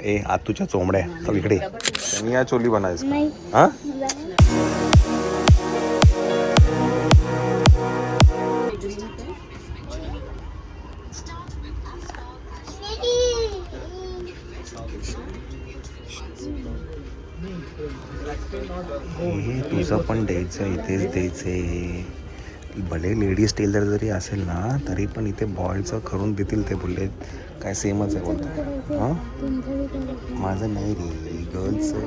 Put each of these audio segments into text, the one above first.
ए आतूच्या चोंबड्या चल इकडे चनिया चोली बनायचं नाही. हा हे तुझं पण द्यायचं इथेच द्यायचंय. भले लेडीज टेलर जरी असेल ना तरी पण इथे बॉयचं करून देतील ते बोलले काय सेमच आहे बोलतो. हां माझं नाही रे गर्ल्सचं.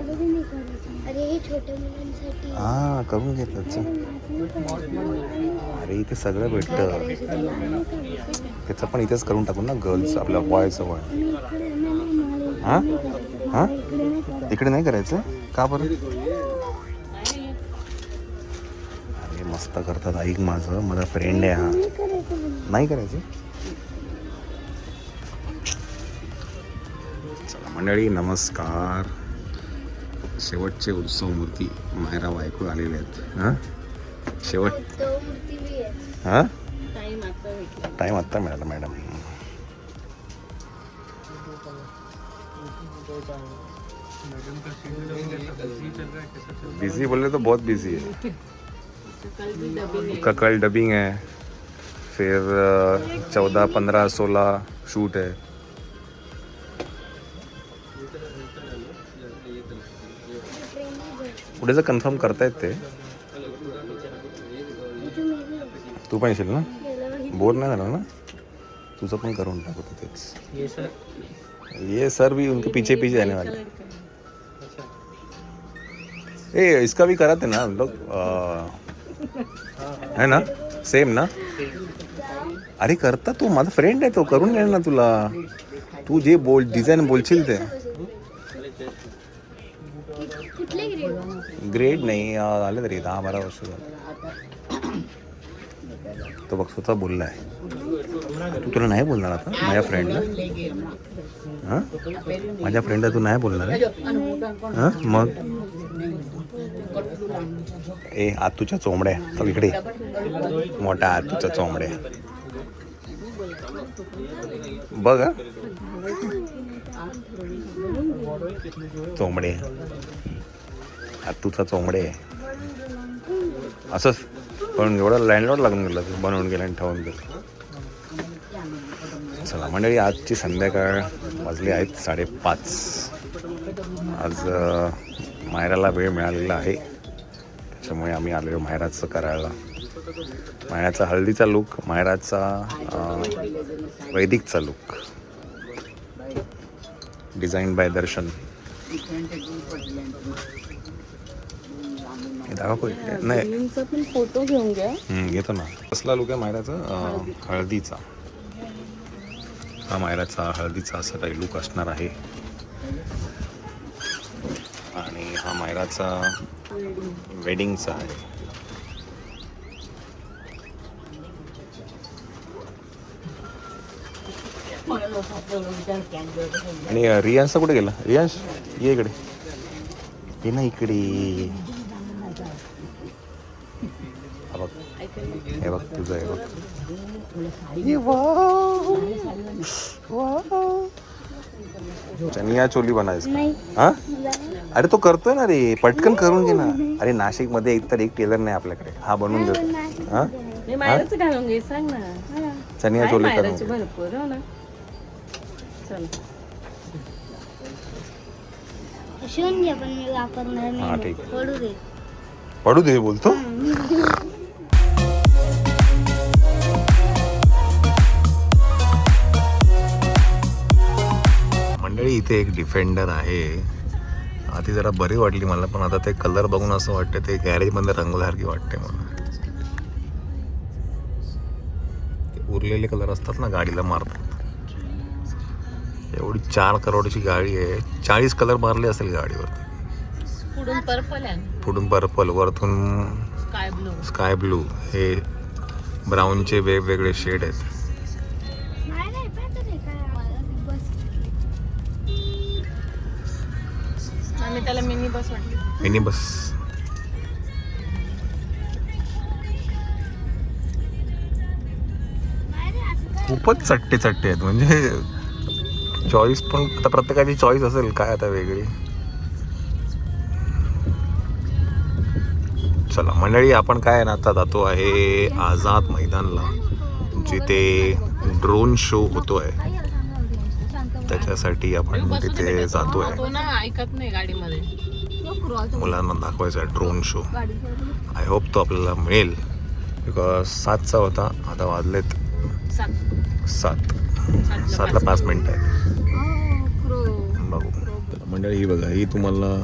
अरे हे छोट्या मुलांसाठी हां करून घेतलं. अरे इथे सगळं भेटतं त्याचं पण इथेच करून टाकू ना गर्ल्स आपल्या बॉयचं पण. हां हां इकडे नाही करायचं का बरं. अरे मस्त करतात ऐक माझा फ्रेंड आहे हा. नाही करायचं. चला मंडळी नमस्कार. शेवटचे उत्सव मूर्ती मायरा बायको आलेले आहेत. हां शेवट हां टाईम आत्ता मिळाला मॅडम. बिजी बोले तो बहुत बिजी है. उसका कल डबिंग है फिर 14, 15, 16 शूट है. पुढेचं कन्फर्म करतायत ते. तू पण येशील ना. बोर नाही झाला ना तुझं पण करून टाकू तिथेच. ये सर भी उनके पीछे पीछे आने वाले. ए इसका भी कराते ना हम लोग है ना सेम ना. अरे करता तू माझा फ्रेंड आहे तो करून देणार ना तुला. तू जे डिझाईन बोलशील ते. ग्रेड नाही आले तरी 10-12 वर्ष झाले. तो बघ स्वतः बोलला आहे. तू तुला नाही बोलणार आता माझ्या फ्रेंडला. हां माझ्या फ्रेंडला तू नाही बोलणार आहे. हां मग ए आतूच्या चोंबड्या चल इकडे मोठ्या आतूच्या चोंबड्या बघ. चोंबडे आतूचा चोंबडे असंच पण एवढं लँडलॉर्ड लागून गेलं तू बनवून गेलं आणि ठेवून गेलं. चला मंडळी आजची संध्याकाळ वाजले आहेत 5:30. आज मायराला वेळ मिळालेला आहे त्याच्यामुळे आम्ही आलेलो मायराचं करायला. मायराचा हळदीचा लुक मायराचा वैदिकचा लुक डिझाईन बाय दर्शन. दाखव नाही पण फोटो घेऊन घ्या. घेतो ना. कसला लुक आहे मायराचा हळदीचा. हा मायराचा हळदीचा असा काही लुक असणार आहे. आणि हा मायराचा वेडिंगचा आहे. आणि रियांशचा कुठे गेला. रियांश ये इकडे ये ना इकडे. हे बघ तुझं आहे बघ. चनिया चोली बनायचं. हा अरे तो करतोय ना रे पटकन करून घे ना. अरे नाशिकमध्ये एकतर एक टेलर नाही आपल्याकडे. हा बनवून देतो. हा मायराचं घालून घे सांग ना. चनिया चोली करून भरपूर हो ना. शिवून घ्या पण मी वापरणार हा नाही. ठीक आहे पडू दे पडू दे बोलतो. मंडळी इथे एक डिफेंडर आहे. आधी जरा बरी वाटली मला पण आता ते कलर बघून असं वाटतं ते गॅरेजमध्ये रंगल्यासारखी वाटते मला. ते उरलेले कलर असतात ना गाडीला मारतात. एवढी 4 करोडची गाडी आहे. 40 कलर मारले असेल गाडीवरती. पुढून पर्पल आहे. पुढून पर्पल वरतून स्काय ब्लू हे ब्राऊनचे वेगवेगळे शेड आहेत. त्याला मिनी बस वाटली. मिनी बस खूपच चट्टे चट्टे आहेत म्हणजे चॉईस पण आता प्रत्येकाची चॉईस असेल काय आता वेगळी. चला मंडळी, आपण काय ना आता जातो आहे आझाद मैदानला, जिथे ड्रोन शो होतोय. त्याच्यासाठी आपण तिथे जातोय. तो ना ऐकत नाही गाडीमध्ये. मुलांना दाखवायचा आहे ड्रोन शो. आय होप तो आपल्याला मिळेल, बिकॉज 7चा होता, आता वाजलेत 7ला 5 मिनिटं आहेत. बघू मंडळी, ही बघा, ही तुम्हाला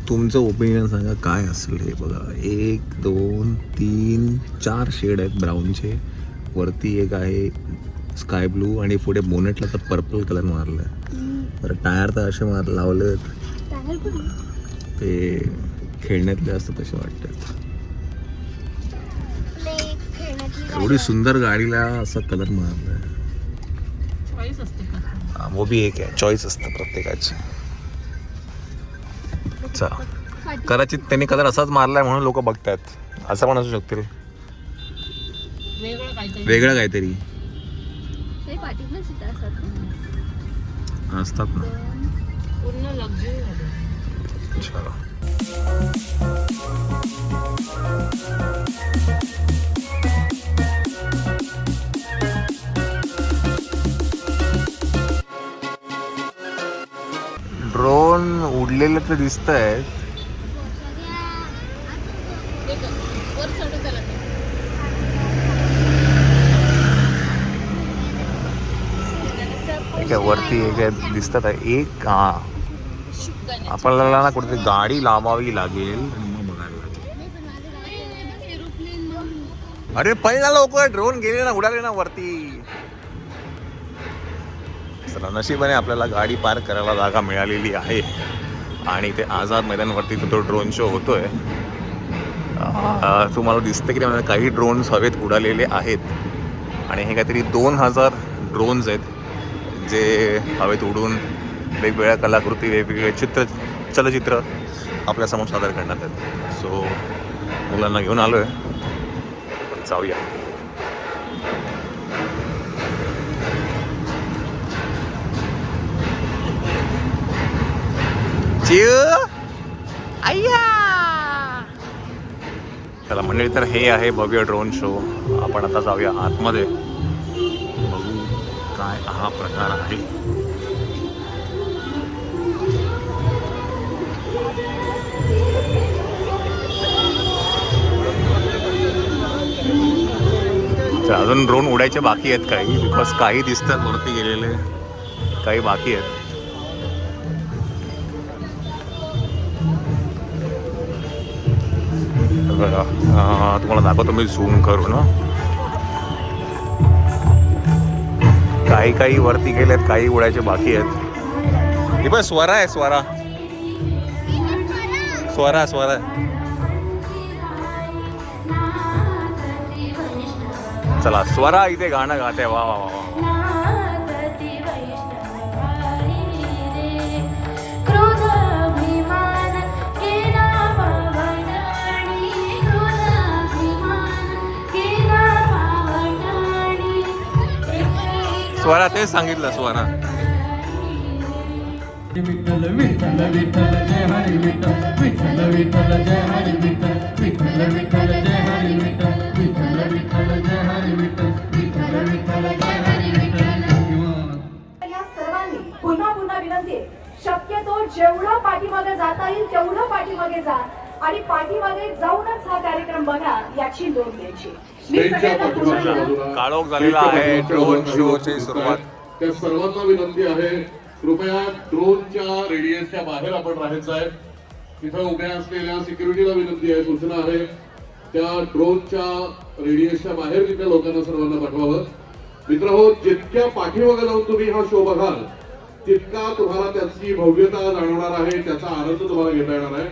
तुमचं ओपिनियन सांगा काय असेल हे. बघा 1 2 3 4 शेड आहेत ब्राऊनचे. वरती एक आहे स्काय ब्लू आणि पुढे बोनेटला तर पर्पल कलर मारला आहे. तर टायर तर असे लावले ते खेळण्यातले असतात तसे वाटतात. एवढी सुंदर गाडीला असा कलर मारला आहे. चॉईस असते का? वो भी एक आहे, चॉईस असतं प्रत्येकाची. चला, कदाचित त्यांनी कलर असाच मारलाय म्हणून लोक बघतात, असं पण असू शकतील. वेगळं काहीतरी असतात ना. पूर्ण लक्झरी. चला ड्रोन उडलेले तर दिसत आहेत. वर चढू त्याला. वरती एक दिसतात आहे. एक आपल्याला ना कुठेतरी गाडी लावावी लागेल आणि मग बघायला लागेल. अरे पहिला लवकर, ड्रोन गेले ना, उडाले ना वरती. चला, नशिबाने आपल्याला गाडी पार्क करायला जागा मिळालेली आहे आणि ते आझाद मैदानावरती तो ड्रोन शो होतोय. तुम्हाला दिसतं की नाही, काही ड्रोन्स हवेत उडालेले आहेत आणि हे काहीतरी 2000 ड्रोन्स आहेत जे हवेत उडून वेगवेगळ्या कलाकृती, वेगवेगळे चलचित्र आपल्यासमोर सादर करण्यात आहेत. सो मुलांना घेऊन आलो आहे, पण जाऊया. चला मंडळी, तर हे आहे भव्य ड्रोन शो. आपण आता जाऊया आतमध्ये, बघू काय हा प्रकार आहे. अजून ड्रोन उडायचे बाकी आहेत काही, बिकॉज काही दिसतात वरती गेलेले, काही बाकी आहेत. बघा, तुम्हाला दाखवतो मी झूम करून. काही वरती गेलेत, काही उडायचे बाकी आहेत. हे पण स्वरा आहे, स्वरा. चला, स्वरा इथे गाणं गाते. वा वा वा. स्वरा तेच सांगितलं, स्वरा. विठ्ठल विठ्ठल विठ्ठल जय हरी विठ्ठल विठ्ठल विठ्ठल जय हरी विठ्ठल विठ्ठल विठ्ठल जय हरी विठ्ठल विठ्ठल विठ्ठल जय हरी विठ्ठल विठ्ठल विठ्ठल जय हरी विठ्ठल. या सर्वांनी पुन्हा विनंती आहे, शक्यतो जेवढं पाठीमागे जाता येईल तेवढं पाठीमागे जा आणि पाठीमागे जाऊनच हा कार्यक्रम बघा याची नोंद घ्यायची. काळोख झालेला आहे. ड्रोन शोची सुरुवात. त्या सर्वांना विनंती आहे, कृपया ड्रोनच्या रेडियसच्या बाहेर आपण राहायचं आहे. तिथं उभ्या असलेल्या सिक्युरिटीला विनंती आहे, सूचना आहे, त्या ड्रोनच्या रेडियसच्या बाहेर तिथल्या लोकांना सर्वांना पाठवावं. मित्रहो, जितक्या पाठीमागे जाऊन तुम्ही हा शो बघाल तितका तुम्हाला त्याची भव्यता जाणवणार आहे, त्याचा आनंद तुम्हाला घेता येणार आहे.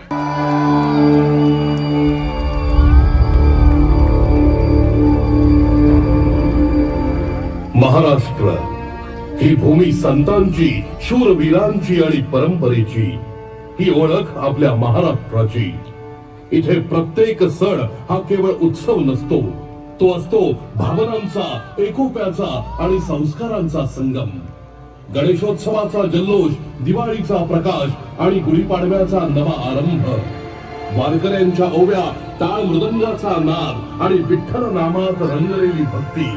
महाराष्ट्र ही भूमी संतांची, शूरवीरांची आणि परंपरेची, ही ओळख आपल्या महाराष्ट्राची. इथे प्रत्येक सण हा केवळ उत्सव नसतो, तो असतो भावनांचा, एकोप्याचा आणि संस्कारांचा संगम. गणेशोत्सवाचा जल्लोष, दिवाळीचा प्रकाश आणि गुढीपाडव्याचा नवा आरंभ. वारकऱ्यांच्या ओव्या, टाळ मृदंगाचा नाद आणि विठ्ठल नामात रंगलेली भक्ती,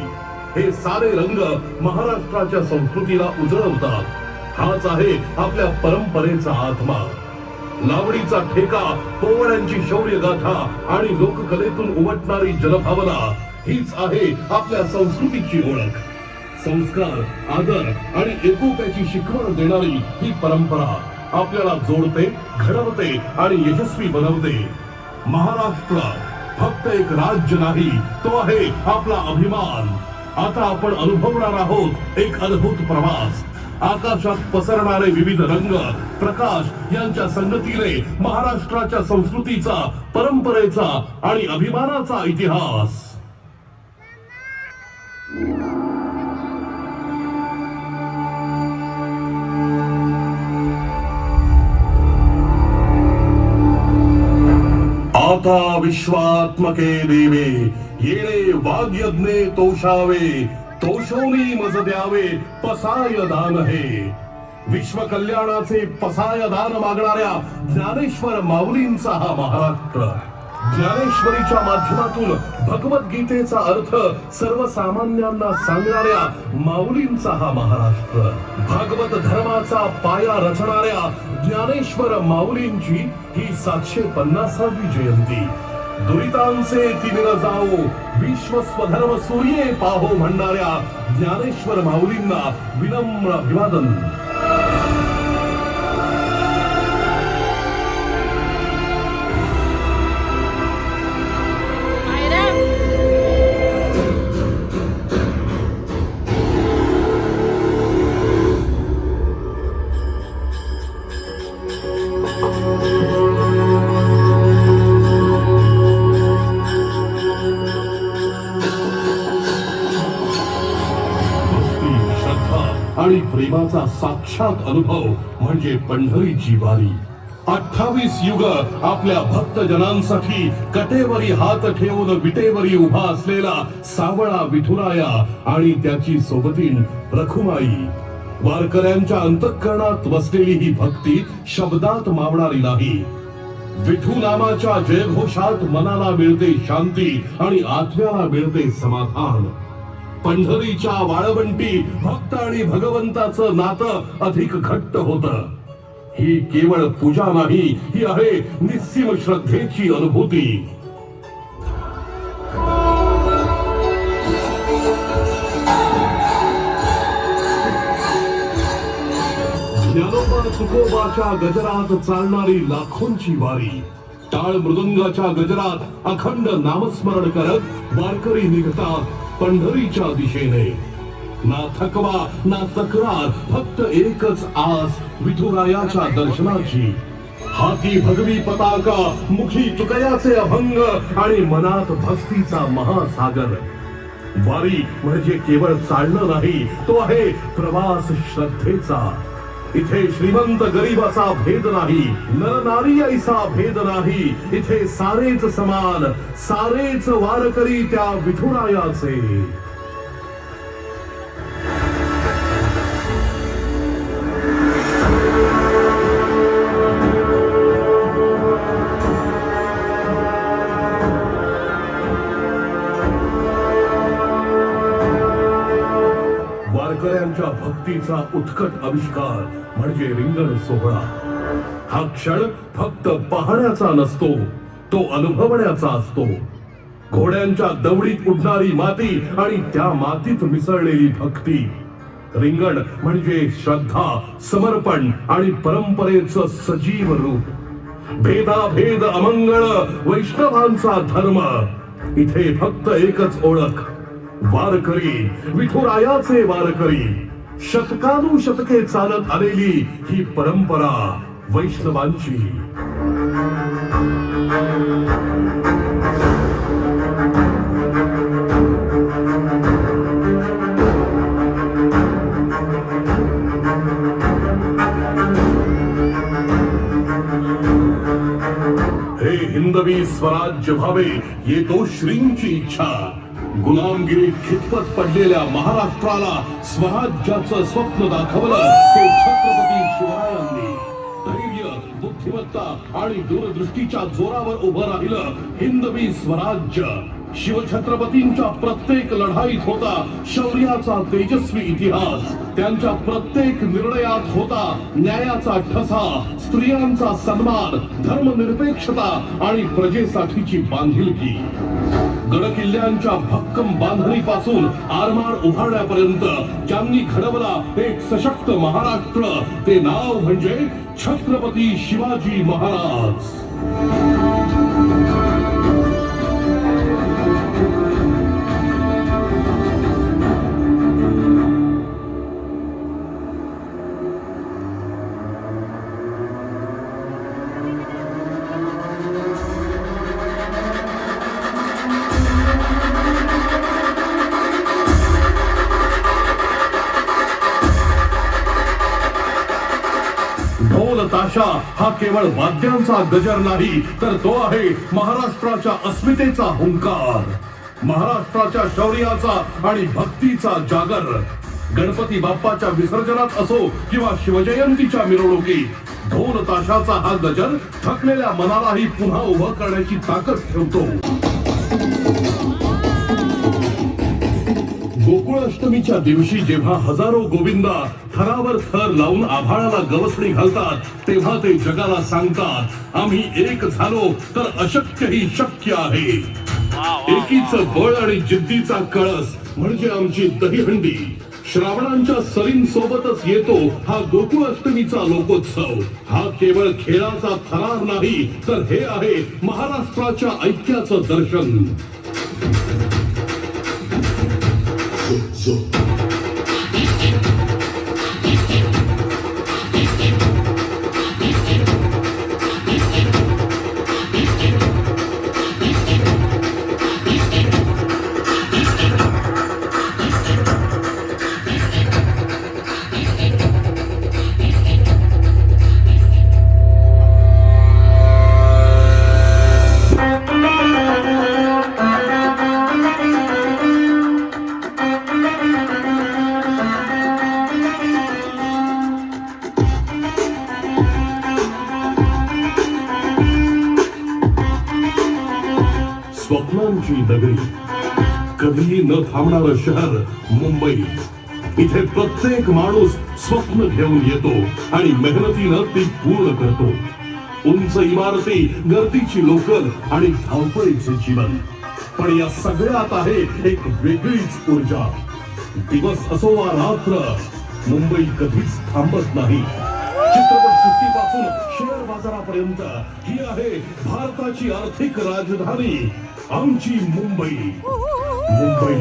हे सारे रंग महाराष्ट्राच्या संस्कृतीला उजळवतात. हाच आहे आपल्या परंपरेचा आत्मा. लावणीचा ठेका, पोवाड्यांची शौर्य गाथा आणि लोककलेतून उमटणारी जनभावना, हीच आहे आपल्या संस्कृतीची ओळख. संस्कार, आदर आणि एकोप्याची शिकवण देणारी ही परंपरा आपल्याला जोडते, घडवते आणि यशस्वी बनवते. महाराष्ट्र फक्त एक राज्य नाही, तो आहे आपला अभिमान. आता आपण अनुभवणार आहोत एक अद्भुत प्रवास. आकाशात पसरणारे विविध रंग, प्रकाश यांच्या संगतीने महाराष्ट्राच्या संस्कृतीचा, परंपरेचा आणि अभिमानाचा इतिहास. आता विश्वात्मके देवे, येणे वाग्यज्ञे तोषावे, तोषोनी मज द्यावे पसाय दान हे. विश्व कल्याणाचे पसाय दान मागणाऱ्या ज्ञानेश्वर माऊलींचा हा महाराष्ट्र. ज्ञानेश्वरीच्या माध्यमातून भगवद्गीतेचा अर्थ सर्वसामान्यांना सांगणाऱ्या माऊलींचा हा महाराष्ट्र. भागवत धर्माचा पाया रचणाऱ्या ज्ञानेश्वर माऊलींची ही 750वी जयंती. दुरितांचे तिमिर जाओ, विश्व स्वधर्म सूर्ये पाहो म्हणणाऱ्या ज्ञानेश्वर माऊलींना विनम्र अभिवादन. आणि प्रेमाचा साक्षात अनुभव म्हणजे पंढरीची वारी. 28 युग आपल्या भक्तजनांसाठी कटेवरी हात ठेवून विटेवरी उभा असलेला सावळा विठुराया आणि त्याची सोबतीण रखुमाई. वारकऱ्यांच्या अंतःकरणात वसलेली ही भक्ती शब्दात मावणारी नाही. विठू नामाच्या जयघोषात मनाला मिळते शांती आणि आत्म्याला मिळते समाधान. पंढरीच्या वाळवंटी भक्त आणि भगवंताचं नातं अधिक घट्ट होतं. ही केवळ पूजा नाही, ही आहे निस्सीम श्रद्धेची अनुभूती. ज्ञानोबा तुकोबाच्या गजरात चालणारी लाखोंची वारी. टाळ मृदंगाच्या गजरात अखंड नामस्मरण करत वारकरी निघतात पंढरीच्या दिशेने. ना थकवा ना तक्रार, फक्त एकच आस विठुरायाच्या दर्शनाची. हाती भगवी पताका, मुखी तुकयाचे अभंग आणि मनात भक्तीचा महासागर. वारी म्हणजे केवळ चालणं नाही, तो आहे प्रवास श्रद्धेचा. इथे श्रीमंत गरीबाचा भेद नाही, नर नारी ऐसा भेद नाही. इथे सारेच समान, सारेच वारकरी त्या विठुरायाचे. वारकऱ्यांच्या भक्तीचा उत्कट आविष्कार म्हणजे रिंगण सोहळा. हा क्षण फक्त पाहण्याचा नसतो, तो अनुभवण्याचा असतो. घोड्यांच्या दवडीत उडणारी माती आणि त्या मातीत मिसळलेली भक्ती. रिंगण म्हणजे श्रद्धा, समर्पण आणि परंपरेचं सजीव रूप. भेदाभेद अमंगळ वैष्णवांचा धर्म. इथे फक्त एकच ओळख, वारकरी, विठुरायाचे वारकरी. शतकानुशतके चालत आलेली ही परंपरा वैष्णवांची. हे हिंदवी स्वराज्य व्हावे, येतो श्रींची इच्छा. गुलामगिरीत खितपत पडलेल्या महाराष्ट्राला स्वराज्याचं स्वप्न दाखवलं ते छत्रपती शिवरायांनी. धैर्य, बुद्धिमत्ता आणि दूरदृष्टीच्या जोरावर उभं राहिलं हिंदवी स्वराज्य. शिवछत्रपतींच्या प्रत्येक लढाईत होता शौर्याचा तेजस्वी इतिहास. त्यांच्या प्रत्येक निर्णयात होता न्यायाचा ठसा, स्त्रियांचा सन्मान, धर्मनिरपेक्षता आणि प्रजेसाठीची बांधिलकी. गडकिल्ल्यांच्या भक्कम बांधणीपासून आरमार उभारण्यापर्यंत ज्यांनी घडवला एक सशक्त महाराष्ट्र, ते नाव म्हणजे छत्रपती शिवाजी महाराज. ढोल ताशा हा केवळ वाद्यांचा गजर नाही, तर तो आहे महाराष्ट्राच्या अस्मितेचा हुंकार, महाराष्ट्राच्या शौर्याचा आणि भक्तीचा जागर. गणपती बाप्पाच्या विसर्जनात असो किंवा शिवजयंतीच्या मिरवणुकीत ढोल ताशाचा हा गजर थकलेल्या मनालाही पुन्हा उभं करण्याची ताकद ठेवतो. गोकुळाष्टमीच्या दिवशी जेव्हा हजारो गोविंदा थरावर थर लावून आभाळाला गवसणी घालतात, तेव्हा ते जगाला सांगतात, आम्ही एक झालो तर अशक्यही शक्य आहे. एकीचं बळ आणि जिद्दीचा कळस म्हणजे आमची दहीहंडी. श्रावणांच्या सरींसोबतच येतो हा गोकुळाष्टमीचा लोकोत्सव. हा केवळ खेळाचा थरार नाही, तर हे आहे महाराष्ट्राच्या ऐक्याचं दर्शन. स्वप्नांची नगरी, कधीही न थांबणारं शहर मुंबई. इथे प्रत्येक माणूस स्वप्न घेऊन येतो आणि मेहनतीनं ती पूर्ण करतो. उंच इमारती, गर्दीची लोकल आणि धावपळीचे जीवन, पण या सगळ्यात आहे एक वेगळीच ऊर्जा. दिवस असो वा रात्र, मुंबई कधीच थांबत नाही. चित्रपटसृष्टीपासून शेअर बाजारापर्यंत ही आहे भारताची आर्थिक राजधानी, आमची मुंबई. मुंबई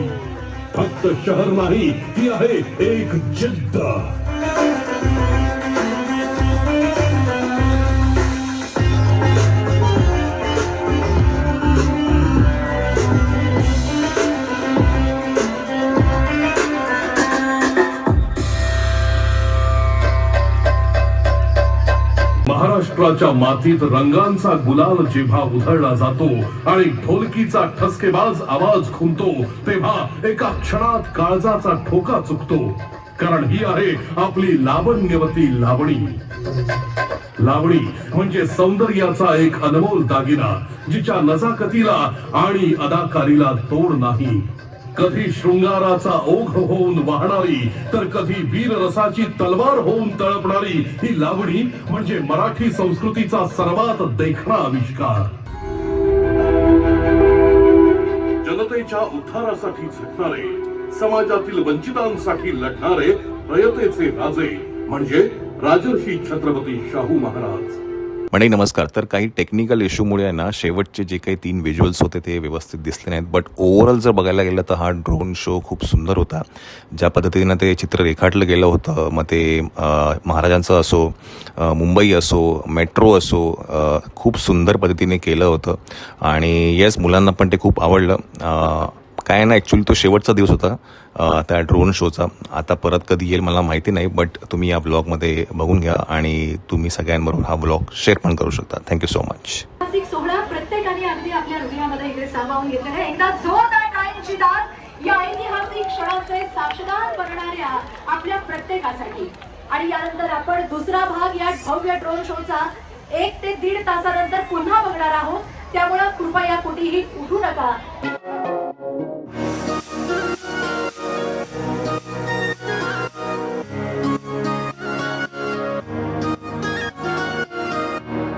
फक्त शहर नाही, ती आहे एक जिद्द. महाराष्ट्राच्या मातीत रंगांचा गुलाल जेव्हा उधळला जातो आणि ढोलकीचा ठसकेबाज आवाज खुंटतो, तेव्हा एका क्षणात काळजाचा ठोका चुकतो. कारण ही आहे आपली लावण्यवती लावणी. लावणी म्हणजे सौंदर्याचा एक अनमोल दागिना, जिच्या नजाकतीला आणि अदाकारीला तोड नाही. कधी शृंगाराचा ओघ होऊन वाहणारी, तर कधी वीर रसाची तलवार होऊन तळपणारी ही लावणी म्हणजे मराठी संस्कृतीचा सर्वात देखणा आविष्कार. जनतेच्या उद्धारासाठी झटणारे, समाजातील वंचितांसाठी लढणारे रयतेचे राजे म्हणजे राजर्षी छत्रपती शाहू महाराज. मंडळी नमस्कार. तर काही टेक्निकल इश्यूमुळे आहे ना, शेवटचे जे काही 3 व्हिज्युअल्स होते ते व्यवस्थित दिसले नाहीत. बट ओव्हरऑल जर बघायला गेलं तर हा ड्रोन शो खूप सुंदर होता. ज्या पद्धतीनं ते चित्र रेखाटलं गेलं होतं, मग ते महाराजांचं असो, मुंबई असो, मेट्रो असो, खूप सुंदर पद्धतीने केलं होतं. आणि येस, मुलांना पण ते खूप आवडलं. काय ना, ॲक्च्युली तो शेवटचा दिवस होता त्या ड्रोन शोचा. आता परत कधी येईल मला माहिती नाही, बट तुम्ही या ब्लॉगमध्ये बघून घ्या आणि तुम्ही सगळ्यांबरोबर हा ब्लॉग शेअर पण करू शकता. Thank you so much. सोहळा प्रत्येकाने अगदी आपल्या हृदयामध्ये इकडे सामावून घेतलेला आहे. एकदा जोरदार टाळी निश्चितात या ऐतिहासिक क्षणाचे साक्षीदार बनणाऱ्या आपल्या प्रत्येकासाठी. आणि यानंतर आपण दुसरा भाग या भव्य ड्रोन शोचा 1 ते 1.5 तासानंतर पुन्हा बघणार आहोत. त्यामुळे कृपया कुठेही उठू नका.